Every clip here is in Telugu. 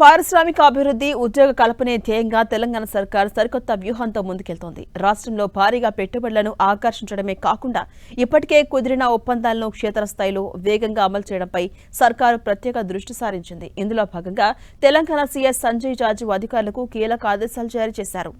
పారిశ్రామికాభివృద్ధి, ఉద్యోగ కల్పనే ధ్యేయంగా తెలంగాణ సర్కార్ సరికొత్త వ్యూహంతో ముందుకెళ్తోంది. రాష్ట్రంలో భారీగా పెట్టుబడులను ఆకర్షించడమే కాకుండా ఇప్పటికే కుదిరిన ఒప్పందాలను క్షేత్రస్థాయిలో వేగంగా అమలు చేయడంపై సర్కారు ప్రత్యేక దృష్టి సారించింది. ఇందులో భాగంగా తెలంగాణ సీఎస్ సంజయ్ జాజు అధికారులకు కీలక ఆదేశాలు జారీ చేశారు.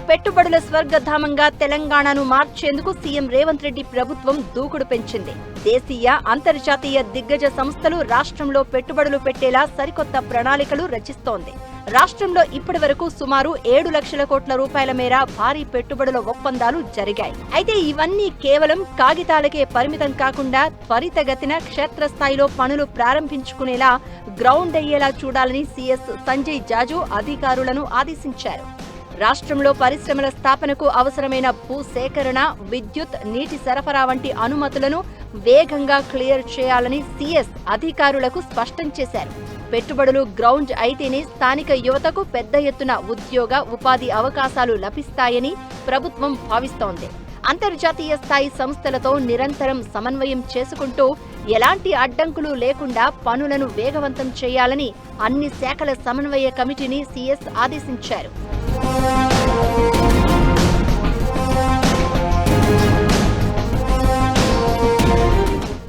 పెట్టుబడుల స్వర్గధామంగా తెలంగాణను మార్చేందుకు సీఎం రేవంత్ రెడ్డి ప్రభుత్వం దూకుడు పెంచింది. దేశీయ, అంతర్జాతీయ దిగ్గజ సంస్థలు రాష్ట్రంలో పెట్టుబడులు పెట్టేలా సరికొత్త ప్రణాళికలు రచిస్తోంది. రాష్ట్రంలో ఇప్పటి వరకు సుమారు 7 లక్షల కోట్ల రూపాయల మేర భారీ పెట్టుబడుల ఒప్పందాలు జరిగాయి. అయితే ఇవన్నీ కేవలం కాగితాలకే పరిమితం కాకుండా త్వరితగతిన క్షేత్రస్థాయిలో పనులు ప్రారంభించుకునేలా గ్రౌండ్ అయ్యేలా చూడాలని సీఎస్ సంజయ్ జాజు అధికారులను ఆదేశించారు. రాష్ట్రంలో పరిశ్రమల స్థాపనకు అవసరమైన భూ సేకరణ, విద్యుత్, నీటి సరఫరా వంటి అనుమతులను వేగంగా క్లియర్ చేయాలని సీఎస్ అధికారులకు స్పష్టం చేశారు. పెట్టుబడులు గ్రౌండ్ అయితేనే స్థానిక యువతకు పెద్ద ఎత్తున ఉద్యోగ, ఉపాధి అవకాశాలు లభిస్తాయని ప్రభుత్వం భావిస్తోంది. అంతర్జాతీయ స్థాయి సంస్థలతో నిరంతరం సమన్వయం చేసుకుంటూ ఎలాంటి అడ్డంకులు లేకుండా పనులను వేగవంతం చేయాలని అన్ని శాఖల సమన్వయ కమిటీని సీఎస్ ఆదేశించారు.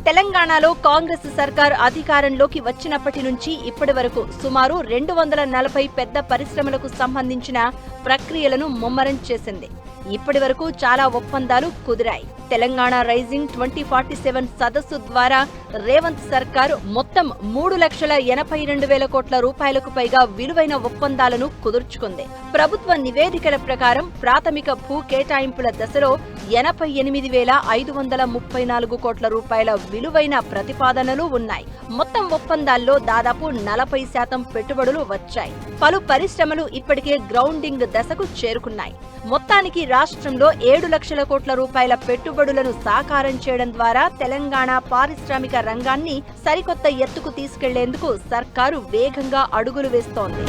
తెలంగాణలో కాంగ్రెస్ సర్కార్ అధికారంలోకి వచ్చినప్పటి నుంచి ఇప్పటి వరకు సుమారు 240 పెద్ద పరిశ్రమలకు సంబంధించిన ప్రక్రియలను ముమ్మరం చేసింది. ఇప్పటి వరకు చాలా ఒప్పందాలు కుదిరాయి. తెలంగాణ రైజింగ్ 2047 సదస్సు ద్వారా రేవంత్ సర్కార్ మొత్తం 3,82,000 కోట్ల రూపాయలకు పైగా విలువైన ఒప్పందాలను కుదుర్చుకుంది. ప్రభుత్వ నివేదికల ప్రకారం ప్రాథమిక భూ కేటాయింపుల దశలో 88,534 కోట్ల రూపాయల విలువైన ప్రతిపాదనలు ఉన్నాయి. మొత్తం ఒప్పందాల్లో దాదాపు 40% పెట్టుబడులు వచ్చాయి. పలు పరిశ్రమలు ఇప్పటికే గ్రౌండింగ్ దశకు చేరుకున్నాయి. మొత్తానికి రాష్ట్రంలో 7 లక్షల కోట్ల రూపాయల పెట్టుబడులను సాకారం చేయడం ద్వారా తెలంగాణ పారిశ్రామిక రంగాన్ని సరికొత్త ఎత్తుకు తీసుకెళ్లేందుకు సర్కారు వేగంగా అడుగులు వేస్తోంది.